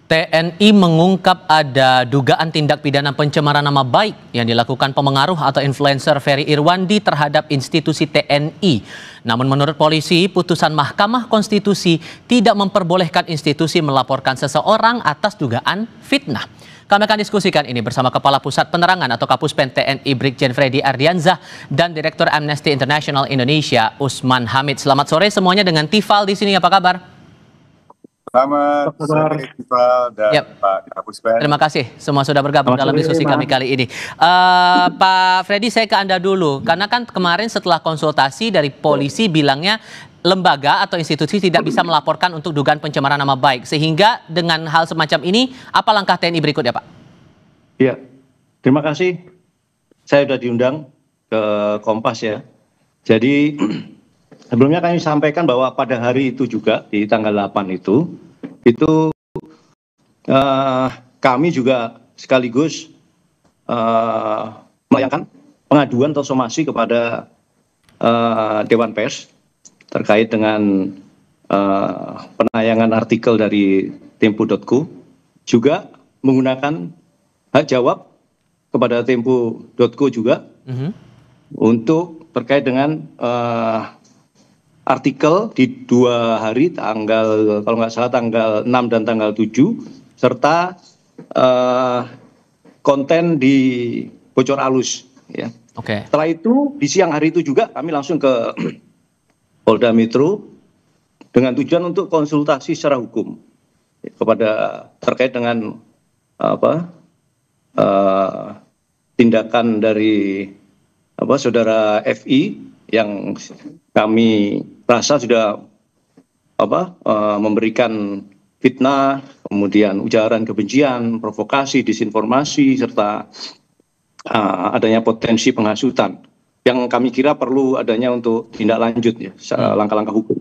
TNI mengungkap ada dugaan tindak pidana pencemaran nama baik yang dilakukan pemengaruh atau influencer Ferry Irwandi terhadap institusi TNI. Namun menurut polisi, putusan Mahkamah Konstitusi tidak memperbolehkan institusi melaporkan seseorang atas dugaan fitnah. Kami akan diskusikan ini bersama Kepala Pusat Penerangan atau Kapuspen TNI Brigjen Freddy Ardiansyah dan Direktur Amnesty International Indonesia Usman Hamid. Selamat sore semuanya dengan Tifal di sini. Apa kabar? Selamat sore Tifal dan Pak Kapuspen. Terima kasih semua sudah bergabung dalam diskusi kami kali ini. Pak Freddy, saya ke Anda dulu. Karena kan kemarin setelah konsultasi dari polisi bilangnya lembaga atau institusi tidak bisa melaporkan untuk dugaan pencemaran nama baik. Sehingga dengan hal semacam ini, apa langkah TNI berikutnya, Pak? Iya, terima kasih. Saya sudah diundang ke Kompas ya. Jadi sebelumnya kami sampaikan bahwa pada hari itu juga di tanggal 8 itu kami juga sekaligus melayangkan pengaduan atau somasi kepada Dewan Pers terkait dengan penayangan artikel dari Tempo.co, juga menggunakan hak jawab kepada Tempo.co juga untuk terkait dengan artikel di 2 hari, tanggal kalau nggak salah tanggal 6 dan tanggal 7, serta konten di bocor alus. Ya. Oke. Setelah itu di siang hari itu juga kami langsung ke Polda Metro dengan tujuan untuk konsultasi secara hukum kepada terkait dengan tindakan dari saudara FI yang kami rasa sudah memberikan fitnah, kemudian ujaran kebencian, provokasi, disinformasi, serta adanya potensi penghasutan yang kami kira perlu adanya untuk tindak lanjut ya, langkah-langkah hukum.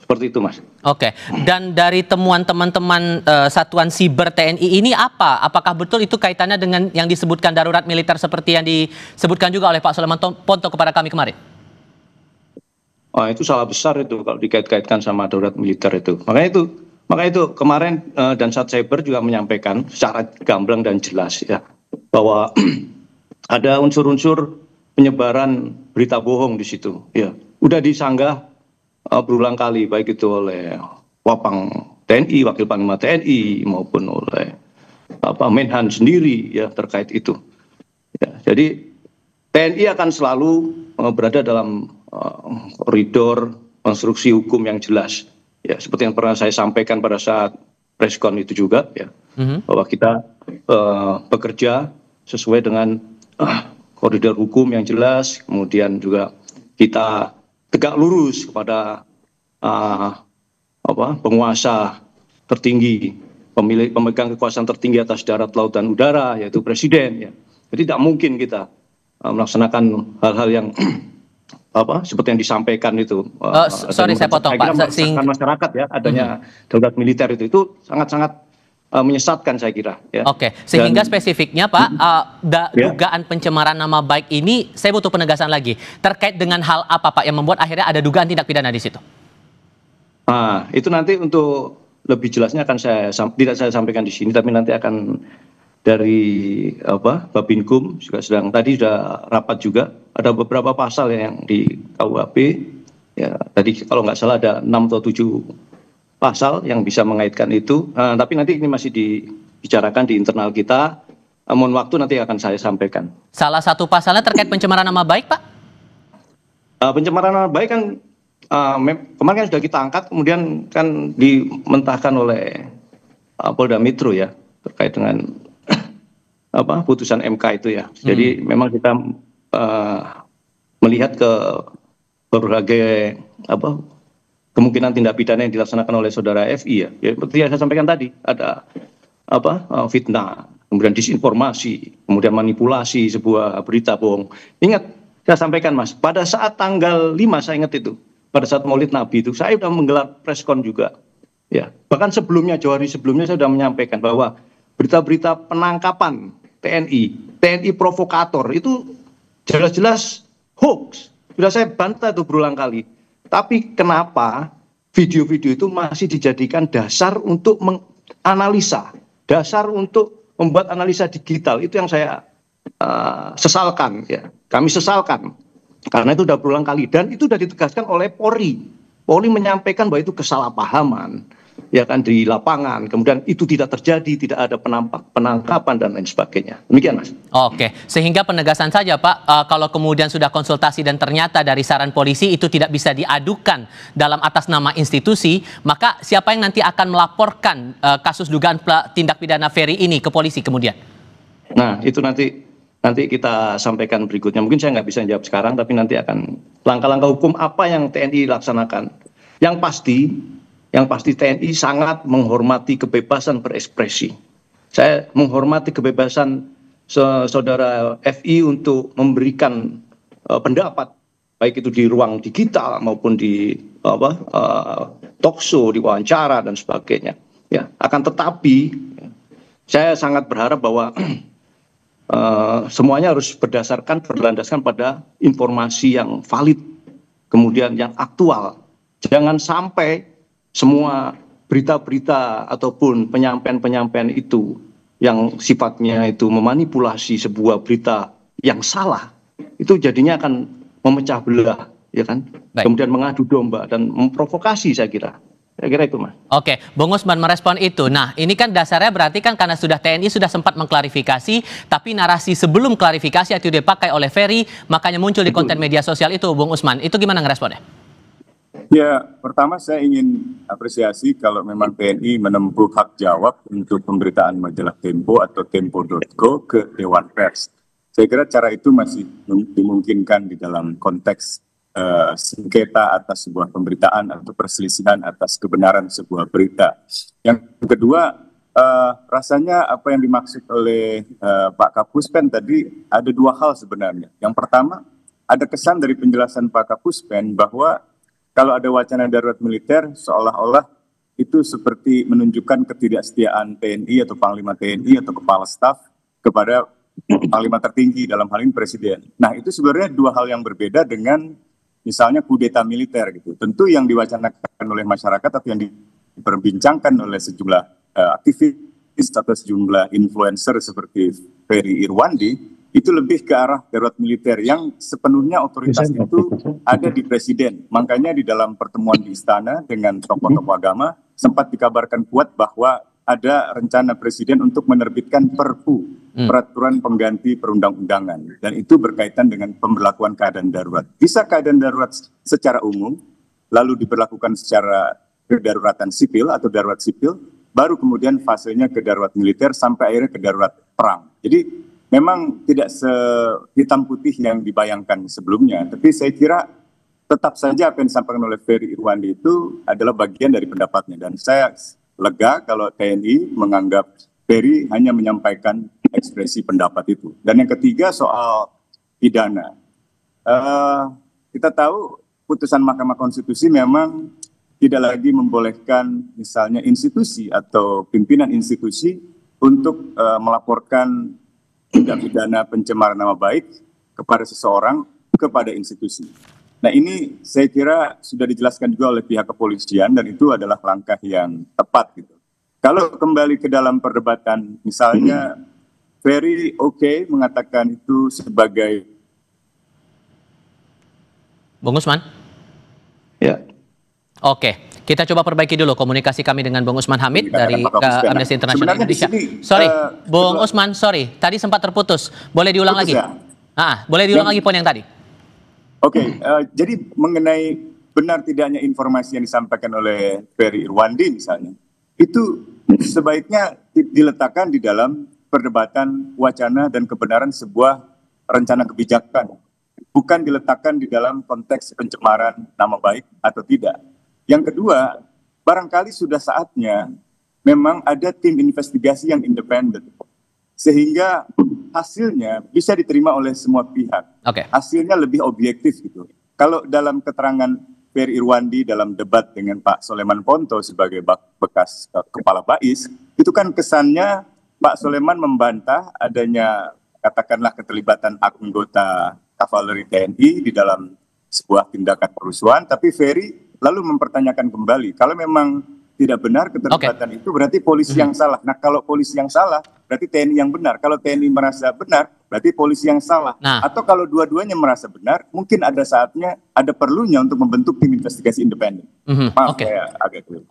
Seperti itu, Mas. Oke. Dan dari temuan teman-teman Satuan Siber TNI ini apa? Apakah betul itu kaitannya dengan yang disebutkan darurat militer seperti yang disebutkan juga oleh Pak Sulaiman Ponto kepada kami kemarin? Itu salah besar itu kalau dikait-kaitkan sama darurat militer itu. Makanya itu kemarin Dansat Cyber juga menyampaikan secara gamblang dan jelas ya bahwa ada unsur-unsur penyebaran berita bohong di situ. Ya, udah disanggah berulang kali baik itu oleh Wapang TNI, Wakil Panglima TNI maupun oleh Menhan sendiri ya terkait itu. Ya, jadi TNI akan selalu berada dalam koridor konstruksi hukum yang jelas ya, seperti yang pernah saya sampaikan pada saat preskon itu juga ya, bahwa kita bekerja sesuai dengan koridor hukum yang jelas, kemudian juga kita tegak lurus kepada penguasa tertinggi, pemegang kekuasaan tertinggi atas darat, laut dan udara, yaitu presiden ya. Jadi tidak mungkin kita melaksanakan hal-hal yang seperti yang disampaikan itu. Sorry saya potong Pak. Masyarakat ya adanya darurat militer itu sangat-sangat menyesatkan saya kira. Ya. Oke. Sehingga spesifiknya Pak, dugaan pencemaran nama baik ini saya butuh penegasan lagi. Terkait dengan hal apa Pak yang membuat akhirnya ada dugaan tindak pidana di situ? Itu nanti untuk lebih jelasnya akan tidak saya sampaikan di sini, tapi nanti akan dari Babinkum juga tadi sudah rapat juga, ada beberapa pasal yang di KUHP ya, tadi kalau nggak salah ada 6 atau 7 pasal yang bisa mengaitkan itu, tapi nanti ini masih dibicarakan di internal kita, mohon waktu nanti akan saya sampaikan. Salah satu pasalnya terkait pencemaran nama baik Pak? Pencemaran nama baik kan kemarin kan sudah kita angkat, kemudian kan dimentahkan oleh Polda Metro ya terkait dengan putusan MK itu ya. Jadi memang kita melihat ke berbagai kemungkinan tindak pidana yang dilaksanakan oleh saudara FI ya. Seperti yang saya sampaikan tadi, ada fitnah, kemudian disinformasi, kemudian manipulasi sebuah berita bohong. Ingat, saya sampaikan Mas, pada saat tanggal 5 saya ingat itu, pada saat Maulid Nabi itu saya sudah menggelar preskon juga. Ya, bahkan sebelumnya, jauh hari sebelumnya saya sudah menyampaikan bahwa berita-berita penangkapan TNI provokator itu jelas-jelas hoax. Sudah saya bantah itu berulang kali. Tapi kenapa video-video itu masih dijadikan dasar untuk menganalisa dasar untuk membuat analisa digital. Itu yang saya sesalkan, ya. Kami sesalkan karena itu sudah berulang kali dan itu sudah ditegaskan oleh Polri. Polri menyampaikan bahwa itu kesalahpahaman, ya kan, di lapangan. Kemudian itu tidak terjadi, tidak ada penangkapan dan lain sebagainya. Demikian, Mas. Oke, sehingga penegasan saja, Pak, kalau kemudian sudah konsultasi dan ternyata dari saran polisi itu tidak bisa diadukan dalam atas nama institusi, maka siapa yang nanti akan melaporkan kasus dugaan tindak pidana Ferry ini ke polisi kemudian? Nah, itu nanti kita sampaikan berikutnya. Mungkin saya nggak bisa jawab sekarang, tapi nanti akan langkah-langkah hukum apa yang TNI laksanakan. Yang pasti TNI sangat menghormati kebebasan berekspresi. Saya menghormati kebebasan saudara FI untuk memberikan pendapat, baik itu di ruang digital maupun di talkshow, di wawancara dan sebagainya. Ya, akan tetapi saya sangat berharap bahwa semuanya harus berlandaskan pada informasi yang valid, kemudian yang aktual. Jangan sampai semua berita-berita ataupun penyampaian-penyampaian itu yang sifatnya itu memanipulasi sebuah berita yang salah, itu jadinya akan memecah belah, ya kan? Baik. Kemudian mengadu domba dan memprovokasi, saya kira. Saya kira itu, Mas. Oke, Bung Usman merespon itu. Nah, ini kan dasarnya berarti kan karena TNI sudah sempat mengklarifikasi, tapi narasi sebelum klarifikasi itu dipakai oleh Ferry, makanya muncul di konten media sosial itu, Bung Usman. Itu gimana ngeresponnya? Ya, pertama saya ingin apresiasi kalau memang TNI menempuh hak jawab untuk pemberitaan majalah Tempo atau Tempo.co ke Dewan Pers. Saya kira cara itu masih dimungkinkan di dalam konteks sengketa atas sebuah pemberitaan atau perselisihan atas kebenaran sebuah berita. Yang kedua, rasanya apa yang dimaksud oleh Pak Kapuspen tadi ada dua hal sebenarnya. Yang pertama, ada kesan dari penjelasan Pak Kapuspen bahwa kalau ada wacana darurat militer seolah-olah itu seperti menunjukkan ketidaksetiaan TNI atau Panglima TNI atau Kepala Staf kepada Panglima tertinggi, dalam hal ini Presiden. Nah, itu sebenarnya dua hal yang berbeda dengan misalnya kudeta militer gitu. Tentu yang diwacanakan oleh masyarakat atau yang diperbincangkan oleh sejumlah aktivis atau sejumlah influencer seperti Ferry Irwandi itu lebih ke arah darurat militer yang sepenuhnya otoritas itu ada di Presiden. Makanya di dalam pertemuan di istana dengan tokoh-tokoh agama sempat dikabarkan kuat bahwa ada rencana Presiden untuk menerbitkan Perpu, peraturan pengganti perundang-undangan, dan itu berkaitan dengan pemberlakuan keadaan darurat. Bisa keadaan darurat secara umum, lalu diberlakukan secara kedaruratan sipil atau darurat sipil, baru kemudian fasenya ke darurat militer sampai akhirnya ke darurat perang. Jadi memang tidak sehitam putih yang dibayangkan sebelumnya, tapi saya kira tetap saja apa yang disampaikan oleh Ferry Irwandi itu adalah bagian dari pendapatnya, dan saya lega kalau TNI menganggap Ferry hanya menyampaikan ekspresi pendapat itu. Dan yang ketiga soal pidana. Kita tahu putusan Mahkamah Konstitusi memang tidak lagi membolehkan misalnya institusi atau pimpinan institusi untuk melaporkan tindak pidana pencemaran nama baik kepada seseorang, kepada institusi. Nah, ini saya kira sudah dijelaskan juga oleh pihak kepolisian dan itu adalah langkah yang tepat gitu. Kalau kembali ke dalam perdebatan, misalnya Ferry mengatakan itu sebagai Bung Usman? Ya. Oke, kita coba perbaiki dulu komunikasi kami dengan Bung Usman Hamid dari Amnesty International Indonesia. Sorry, Bung Usman, sorry, tadi sempat terputus. Boleh diulang lagi? Ya? Boleh diulang lagi poin yang tadi? Jadi mengenai benar tidaknya informasi yang disampaikan oleh Ferry Irwandi misalnya, itu sebaiknya diletakkan di dalam perdebatan wacana dan kebenaran sebuah rencana kebijakan, bukan diletakkan di dalam konteks pencemaran nama baik atau tidak. Yang kedua, barangkali sudah saatnya memang ada tim investigasi yang independen, sehingga hasilnya bisa diterima oleh semua pihak. Hasilnya lebih objektif gitu. Kalau dalam keterangan Ferry Irwandi dalam debat dengan Pak Soleman Ponto sebagai bekas kepala BAIS, itu kan kesannya Pak Soleman membantah adanya katakanlah keterlibatan anggota kavaleri TNI di dalam sebuah tindakan kerusuhan, tapi Ferry lalu mempertanyakan kembali, kalau memang tidak benar keterlibatan itu berarti polisi yang salah. Nah, kalau polisi yang salah berarti TNI yang benar. Kalau TNI merasa benar berarti polisi yang salah. Atau kalau dua-duanya merasa benar, mungkin ada saatnya, ada perlunya untuk membentuk tim investigasi independen. Maaf, saya agak keliru.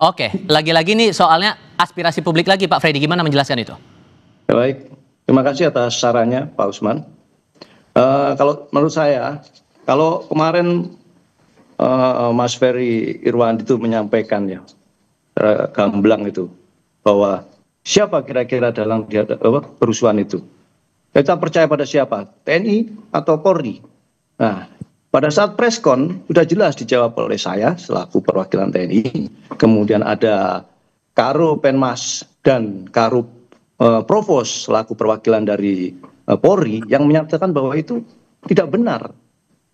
Lagi-lagi nih soalnya aspirasi publik lagi, Pak Freddy, gimana menjelaskan itu? Baik, terima kasih atas sarannya Pak Usman. Kalau menurut saya, kalau kemarin Mas Ferry Irwandi itu menyampaikan ya, gamblang itu, bahwa siapa kira-kira dalam kerusuhan itu. Kita percaya pada siapa? TNI atau Polri? Nah, pada saat preskon sudah jelas dijawab oleh saya selaku perwakilan TNI. Kemudian ada Karo Penmas dan Karo Provos selaku perwakilan dari Polri yang menyatakan bahwa itu tidak benar.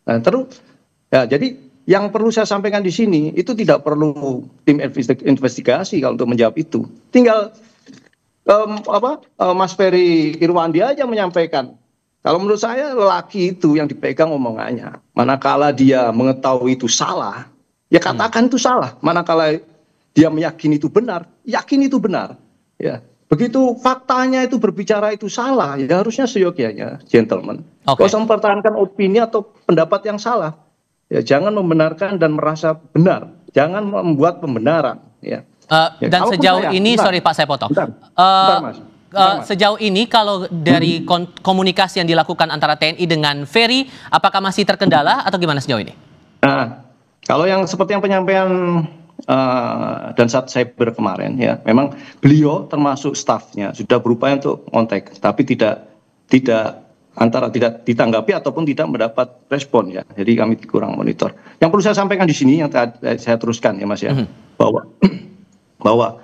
Nah, terus ya, jadi yang perlu saya sampaikan di sini itu tidak perlu tim investigasi kalau untuk menjawab itu. Tinggal Mas Ferry Irwandi aja menyampaikan. Kalau menurut saya lelaki itu yang dipegang omongannya. Manakala dia mengetahui itu salah, ya katakan itu salah. Manakala dia meyakini itu benar, yakin itu benar. Ya, begitu faktanya itu berbicara itu salah, ya harusnya seyogyanya, gentleman. Kalau usah mempertahankan opini atau pendapat yang salah. Ya, jangan membenarkan dan merasa benar. Jangan membuat pembenaran. Ya. Dan sejauh ini, sorry Pak, saya potong. Mas. Sejauh ini kalau dari komunikasi yang dilakukan antara TNI dengan Ferry, apakah masih terkendala atau gimana sejauh ini? Nah, kalau yang seperti yang penyampaian Dansat Cyber kemarin, ya, memang beliau termasuk stafnya sudah berupaya untuk kontak, tapi tidak ditanggapi ataupun tidak mendapat respon ya. Jadi kami kurang monitor. Yang perlu saya sampaikan di sini yang saya teruskan ya Mas ya, bahwa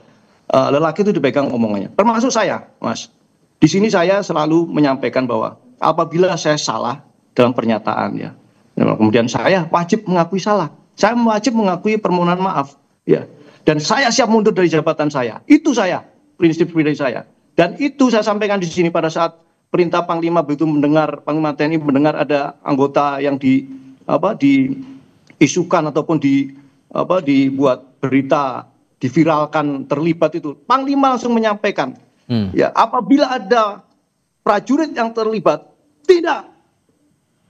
lelaki itu dipegang omongannya, termasuk saya, Mas. Di sini saya selalu menyampaikan bahwa apabila saya salah dalam pernyataan ya, kemudian saya wajib mengakui salah, saya wajib mengakui permohonan maaf, ya, dan saya siap mundur dari jabatan saya. Itu saya, prinsip saya, dan itu saya sampaikan di sini pada saat perintah Panglima begitu mendengar, Panglima TNI mendengar ada anggota yang diisukan ataupun dibuat berita, diviralkan terlibat itu, Panglima langsung menyampaikan, ya, apabila ada prajurit yang terlibat, tidak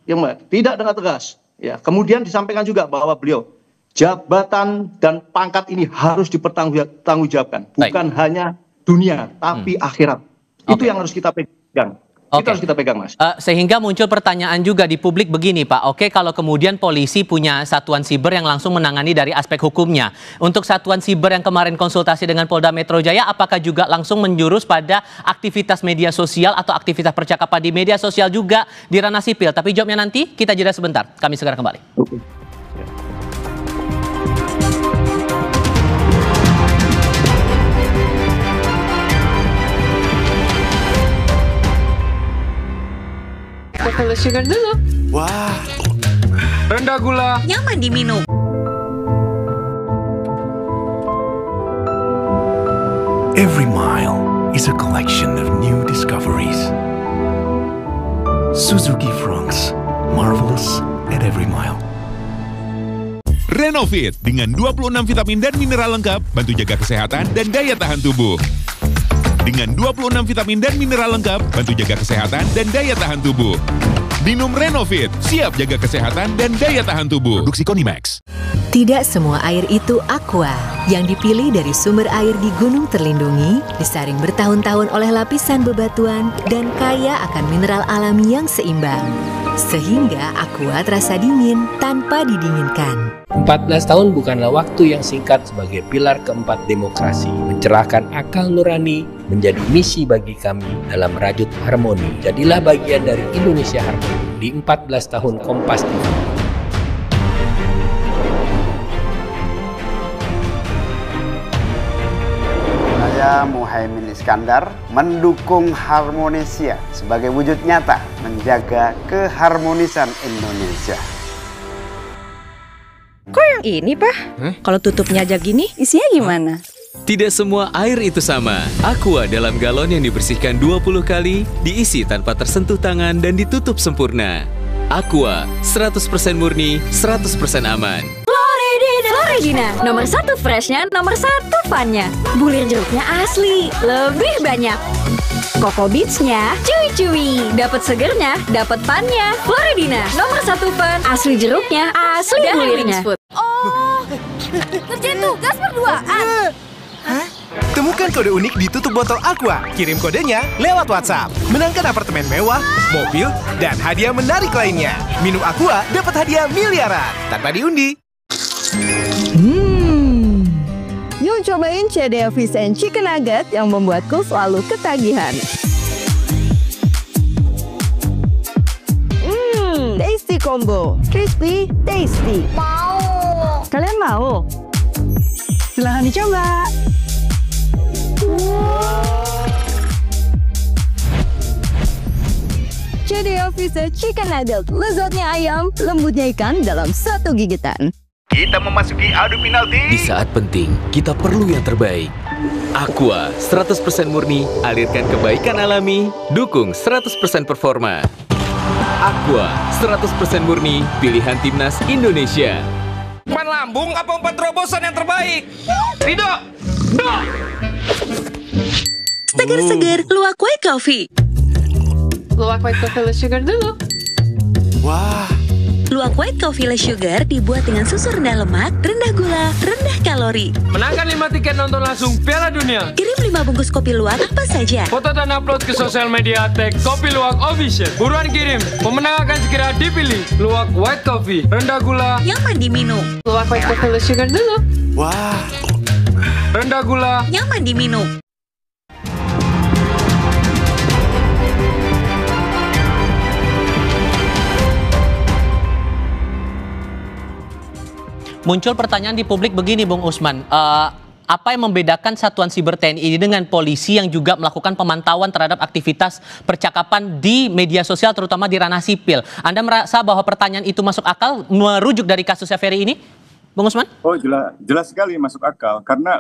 dengan tegas. Ya, kemudian disampaikan juga bahwa beliau jabatan dan pangkat ini harus dipertanggungjawabkan, bukan hanya dunia tapi akhirat. Itu yang harus kita pegang. Itu harus kita pegang, Mas. Sehingga muncul pertanyaan juga di publik begini, Pak. Kalau kemudian polisi punya satuan siber yang langsung menangani dari aspek hukumnya. Untuk satuan siber yang kemarin konsultasi dengan Polda Metro Jaya, apakah juga langsung menjurus pada aktivitas media sosial atau aktivitas percakapan di media sosial juga di ranah sipil? Tapi jawabnya nanti, kita jeda sebentar. Kami segera kembali. Full sugar dulu. Wah, rendah gula. Nyaman diminum. Every mile is a collection of new discoveries. Suzuki Fronx, marvelous at every mile. Renovit dengan 26 vitamin dan mineral lengkap, bantu jaga kesehatan dan daya tahan tubuh. Dengan 26 vitamin dan mineral lengkap, bantu jaga kesehatan dan daya tahan tubuh. Minum Renovit, siap jaga kesehatan dan daya tahan tubuh. Produksi Konimax. Tidak semua air itu aqua. Yang dipilih dari sumber air di gunung terlindungi, disaring bertahun-tahun oleh lapisan bebatuan, dan kaya akan mineral alami yang seimbang. Sehingga aqua terasa dingin tanpa didinginkan. 14 tahun bukanlah waktu yang singkat sebagai pilar keempat demokrasi. Mencerahkan akal nurani menjadi misi bagi kami dalam merajut harmoni. Jadilah bagian dari Indonesia Harmoni di 14 tahun Kompas TV. Saya Muhaimin Iskandar mendukung Harmonisia sebagai wujud nyata menjaga keharmonisan Indonesia. Kok yang ini, Pak? Kalau tutupnya aja gini, isinya gimana? Tidak semua air itu sama. Aqua dalam galon yang dibersihkan 20 kali, diisi tanpa tersentuh tangan dan ditutup sempurna. Aqua, 100% murni, 100% aman. Floridina, nomor 1 freshnya, nomor 1 funnya. Bulir jeruknya asli, lebih banyak. Coco Beats-nya cuy-cuy, dapat segernya, dapat funnya. Floridina, nomor 1 fun, asli jeruknya, asli bulirnya. Oh, ngerjain tugas berduaan. Temukan kode unik di tutup botol Aqua. Kirim kodenya lewat WhatsApp. Menangkan apartemen mewah, mobil, dan hadiah menarik lainnya. Minum Aqua dapat hadiah miliaran tanpa diundi. Yuk cobain CDA Fish and Chicken Nugget yang membuatku selalu ketagihan. Tasty combo, crispy, tasty. Mau. Kalian mau? Silahkan dicoba. CDA Fish and Chicken Nugget, lezatnya ayam, lembutnya ikan dalam satu gigitan. Kita memasuki adu penalti. Di saat penting, kita perlu yang terbaik. Aqua, 100% murni, alirkan kebaikan alami, dukung 100% performa. Aqua, 100% murni, pilihan timnas Indonesia. Umpan lambung apa umpan terobosan yang terbaik? Ridho! Seger-seger, luwak white coffee. Luwak white coffee less sugar dulu. Wah. Luwak white coffee less sugar dibuat dengan susu rendah lemak, rendah gula, rendah kalori. Menangkan 5 tiket nonton langsung Piala Dunia. Kirim 5 bungkus kopi luwak apa saja. Foto dan upload ke sosial media tag Kopi Luwak Official. Buruan kirim, pemenang akan segera dipilih. Luwak white coffee, rendah gula, Nyaman diminum. Luwak white coffee less sugar dulu. Wah. rendah gula, Nyaman diminum. Muncul pertanyaan di publik begini, Bung Usman. Apa yang membedakan Satuan Siber TNI ini dengan polisi yang juga melakukan pemantauan terhadap aktivitas percakapan di media sosial, terutama di ranah sipil? Anda merasa bahwa pertanyaan itu masuk akal merujuk dari kasusnya Ferry ini, Bung Usman? Oh, jelas sekali masuk akal. Karena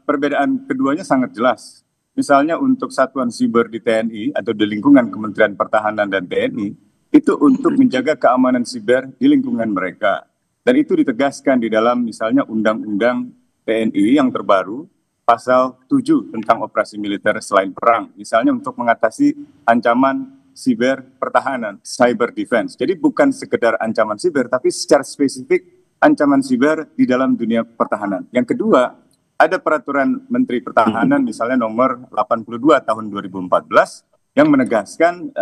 perbedaan keduanya sangat jelas. Misalnya untuk Satuan Siber di TNI atau di lingkungan Kementerian Pertahanan dan TNI, itu untuk menjaga keamanan siber di lingkungan mereka. Dan itu ditegaskan di dalam misalnya Undang-Undang TNI yang terbaru, pasal 7 tentang operasi militer selain perang. Misalnya untuk mengatasi ancaman siber pertahanan, cyber defense. Jadi bukan sekedar ancaman siber, tapi secara spesifik ancaman siber di dalam dunia pertahanan. Yang kedua, ada peraturan Menteri Pertahanan misalnya nomor 82 tahun 2014 yang menegaskan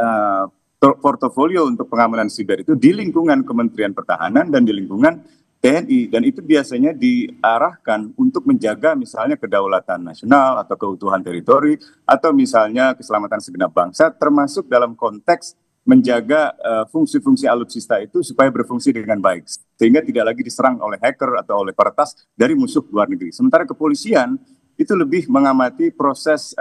portofolio untuk pengamanan siber itu di lingkungan Kementerian Pertahanan dan di lingkungan TNI, dan itu biasanya diarahkan untuk menjaga misalnya kedaulatan nasional atau keutuhan teritori atau misalnya keselamatan segenap bangsa, termasuk dalam konteks menjaga fungsi-fungsi alutsista itu supaya berfungsi dengan baik sehingga tidak lagi diserang oleh hacker atau oleh peretas dari musuh luar negeri. Sementara kepolisian itu lebih mengamati proses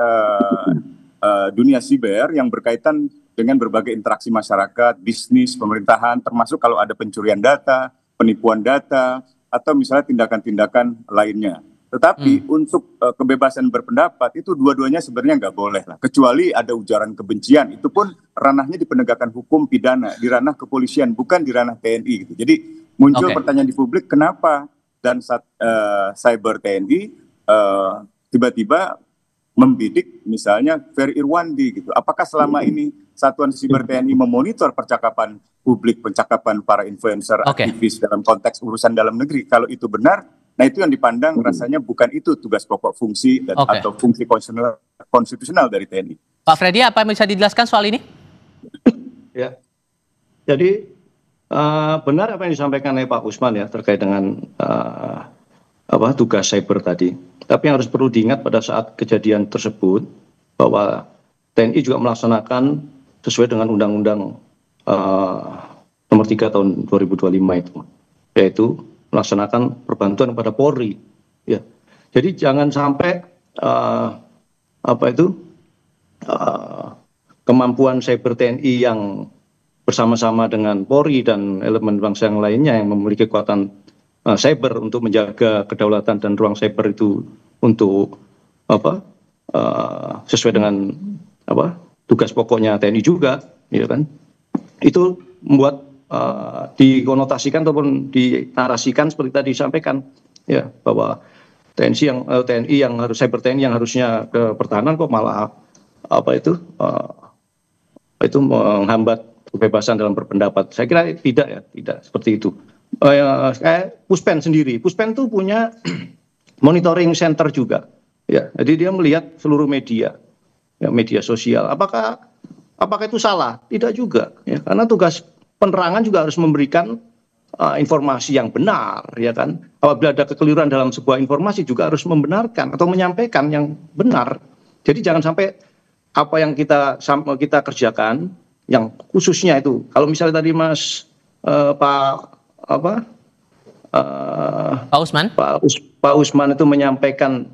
dunia siber yang berkaitan dengan berbagai interaksi masyarakat, bisnis, pemerintahan, termasuk kalau ada pencurian data, penipuan data, atau misalnya tindakan-tindakan lainnya. Tetapi untuk kebebasan berpendapat itu dua-duanya sebenarnya nggak boleh lah. Kecuali ada ujaran kebencian, itu pun ranahnya di penegakan hukum pidana, di ranah kepolisian, bukan di ranah TNI. Gitu. Jadi muncul pertanyaan di publik, kenapa dan cyber TNI tiba-tiba membidik misalnya Ferry Irwandi gitu. Apakah selama ini Satuan Siber TNI memonitor percakapan publik, percakapan para influencer, aktivis dalam konteks urusan dalam negeri? Kalau itu benar, nah itu yang dipandang rasanya bukan itu tugas pokok fungsi dan atau fungsi konstitusional dari TNI. Pak Freddy, apa yang bisa dijelaskan soal ini? Ya, jadi benar apa yang disampaikan oleh Pak Usman ya terkait dengan tugas cyber tadi. Tapi yang harus perlu diingat pada saat kejadian tersebut bahwa TNI juga melaksanakan sesuai dengan Undang-Undang nomor 3 tahun 2025 itu, yaitu melaksanakan perbantuan kepada Polri. Ya, jadi jangan sampai kemampuan cyber TNI yang bersama-sama dengan Polri dan elemen bangsa yang lainnya yang memiliki kekuatan cyber untuk menjaga kedaulatan dan ruang cyber itu untuk sesuai dengan tugas pokoknya TNI juga, ya kan? Itu membuat dikonotasikan ataupun dinarasikan seperti tadi disampaikan ya, bahwa TNI yang harus cyber TNI yang harusnya ke pertahanan kok malah itu menghambat kebebasan dalam berpendapat. Saya kira tidak seperti itu. Kayak Puspen sendiri, Puspen tuh punya monitoring center juga, ya. Jadi dia melihat seluruh media, ya, media sosial. Apakah itu salah? Tidak juga, ya. Karena tugas penerangan juga harus memberikan informasi yang benar, ya kan. Apabila ada kekeliruan dalam sebuah informasi juga harus membenarkan atau menyampaikan yang benar. Jadi jangan sampai apa yang kita kerjakan, yang khususnya itu, kalau misalnya tadi Pak Usman itu menyampaikan,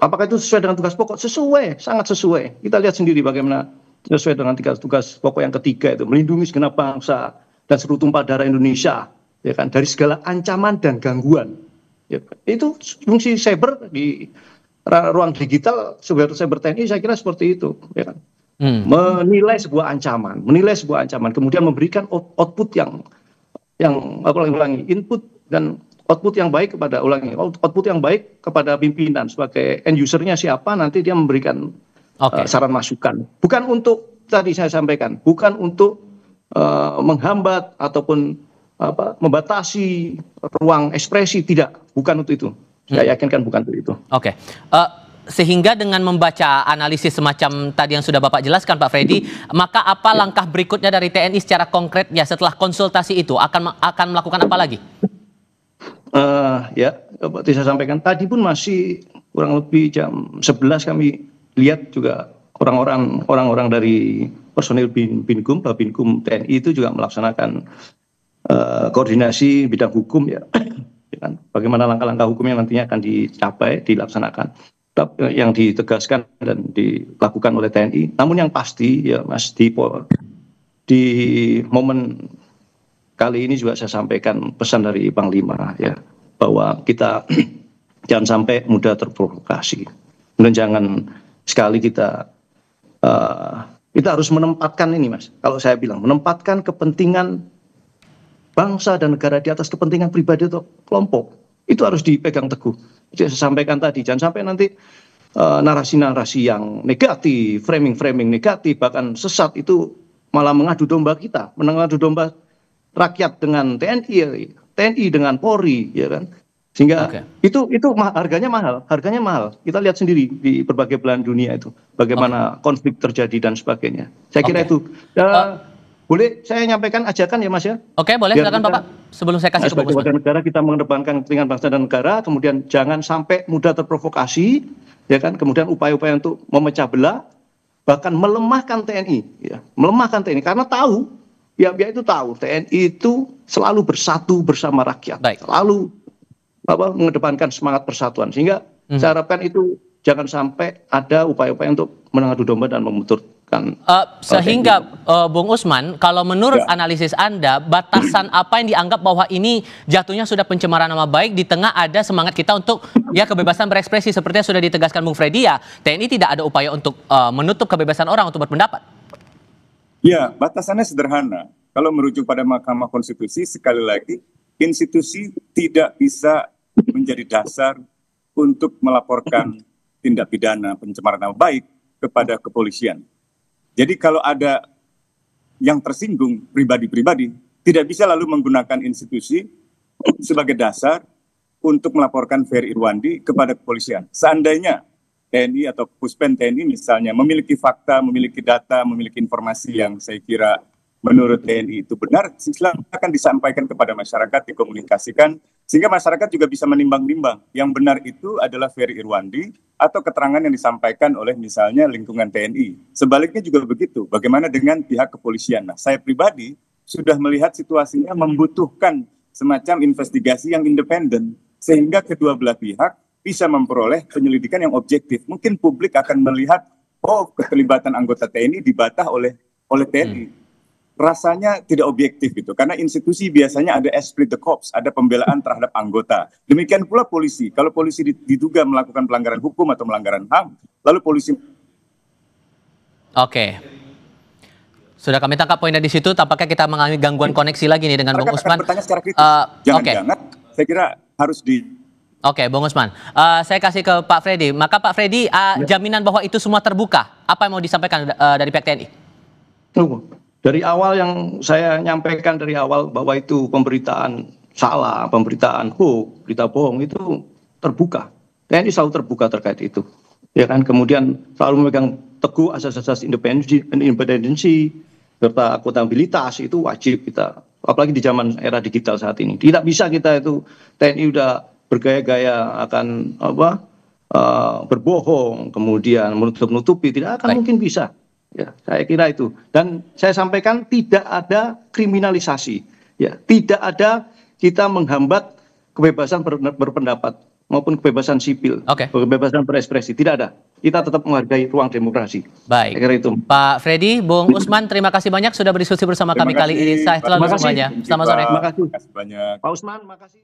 apakah itu sesuai dengan tugas pokok? Sesuai, sangat sesuai. Kita lihat sendiri bagaimana sesuai dengan tugas pokok yang ketiga itu, melindungi segenap bangsa dan seluruh tumpah darah Indonesia, ya kan, dari segala ancaman dan gangguan. Ya, itu fungsi cyber di ruang digital, cyber TNI saya kira seperti itu, ya kan. Menilai sebuah ancaman, kemudian memberikan output yang input dan output yang baik kepada output yang baik kepada pimpinan sebagai end usernya siapa, nanti dia memberikan saran masukan. Bukan untuk tadi saya sampaikan, bukan untuk menghambat ataupun membatasi ruang ekspresi, tidak, bukan untuk itu. Saya yakinkan bukan untuk itu. Oke. Sehingga dengan membaca analisis semacam tadi yang sudah Bapak jelaskan, Pak Freddy, maka apa langkah berikutnya dari TNI secara konkret ya setelah konsultasi itu akan melakukan apa lagi? Ya, seperti saya sampaikan tadi pun masih kurang lebih jam 11 kami lihat juga orang-orang dari personil Babinkum TNI itu juga melaksanakan koordinasi bidang hukum, ya. Bagaimana langkah-langkah hukum yang nantinya akan dilaksanakan, yang ditegaskan dan dilakukan oleh TNI. Namun yang pasti ya Mas, di momen kali ini juga saya sampaikan pesan dari Panglima, ya, bahwa kita jangan sampai mudah terprovokasi, dan jangan sekali kita harus menempatkan ini, Mas, kalau saya bilang menempatkan kepentingan bangsa dan negara di atas kepentingan pribadi atau kelompok. Itu harus dipegang teguh. Jadi saya sampaikan tadi, jangan sampai nanti narasi-narasi yang negatif, framing-framing negatif, bahkan sesat itu malah mengadu domba kita, mengadu domba rakyat dengan TNI dengan Polri, ya kan? Sehingga itu harganya mahal. Kita lihat sendiri di berbagai belahan dunia itu bagaimana konflik terjadi dan sebagainya. Saya kira itu. Boleh saya nyampaikan ajakan ya, Mas, ya? Oke, boleh, silakan Bapak. Sebelum saya kasih ke sebagai warga negara, kita mengedepankan kepentingan bangsa dan negara, kemudian jangan sampai mudah terprovokasi, ya kan? Kemudian upaya-upaya untuk memecah belah, bahkan melemahkan TNI, ya, melemahkan TNI, karena tahu, pihak-pihak itu tahu TNI itu selalu bersatu bersama rakyat, selalu mengedepankan semangat persatuan, sehingga saya harapkan itu jangan sampai ada upaya-upaya untuk mengadu domba dan memutuskan. Sehingga Bung Usman, kalau menurut analisis Anda, batasan apa yang dianggap bahwa ini jatuhnya sudah pencemaran nama baik di tengah ada semangat kita untuk ya kebebasan berekspresi seperti yang sudah ditegaskan Bung Freddy, ya TNI tidak ada upaya untuk menutup kebebasan orang untuk berpendapat? Ya, batasannya sederhana. Kalau merujuk pada Mahkamah Konstitusi, sekali lagi, institusi tidak bisa menjadi dasar untuk melaporkan tindak pidana pencemaran nama baik kepada kepolisian. Jadi kalau ada yang tersinggung pribadi-pribadi, tidak bisa lalu menggunakan institusi sebagai dasar untuk melaporkan Ferry Irwandi kepada kepolisian. Seandainya TNI atau Puspen TNI misalnya memiliki fakta, memiliki data, memiliki informasi yang saya kira menurut TNI itu benar, silakan disampaikan kepada masyarakat, dikomunikasikan, sehingga masyarakat juga bisa menimbang-nimbang yang benar itu adalah Ferry Irwandi atau keterangan yang disampaikan oleh misalnya lingkungan TNI. Sebaliknya juga begitu, bagaimana dengan pihak kepolisian. Nah, saya pribadi sudah melihat situasinya membutuhkan semacam investigasi yang independen, sehingga kedua belah pihak bisa memperoleh penyelidikan yang objektif. Mungkin publik akan melihat, oh, keterlibatan anggota TNI dibantah oleh TNI. Rasanya tidak objektif gitu, karena institusi biasanya ada esprit de corps, ada pembelaan terhadap anggota. Demikian pula polisi, kalau polisi diduga melakukan pelanggaran hukum atau melanggaran HAM, lalu polisi... Oke. sudah kami tangkap poinnya di situ. Tampaknya kita mengalami gangguan koneksi lagi nih dengan Bung Usman. Bertanya secara kritis. Jangan-jangan, saya kira harus di... Oke, Bung Usman. Saya kasih ke Pak Freddy. Maka Pak Freddy, jaminan bahwa itu semua terbuka. Apa yang mau disampaikan dari pihak TNI? Dari awal yang saya nyampaikan dari awal bahwa itu pemberitaan salah, pemberitaan hoax, berita bohong itu terbuka. TNI selalu terbuka terkait itu. Ya kan, kemudian selalu memegang teguh asas-asas independensi serta akuntabilitas itu wajib kita. Apalagi di zaman era digital saat ini. Tidak bisa kita itu TNI udah bergaya-gaya akan berbohong, kemudian menutup-nutupi, tidak akan mungkin bisa. Ya, saya kira itu. Dan saya sampaikan tidak ada kriminalisasi. Ya, tidak ada kita menghambat kebebasan berpendapat maupun kebebasan sipil, kebebasan berekspresi, tidak ada. Kita tetap menghargai ruang demokrasi. Baik. Saya kira itu. Pak Freddy, Bung Usman, terima kasih banyak sudah berdiskusi bersama kami kali ini. Saya selalu semuanya. Selamat sore. Terima kasih banyak. Pak Usman, makasih.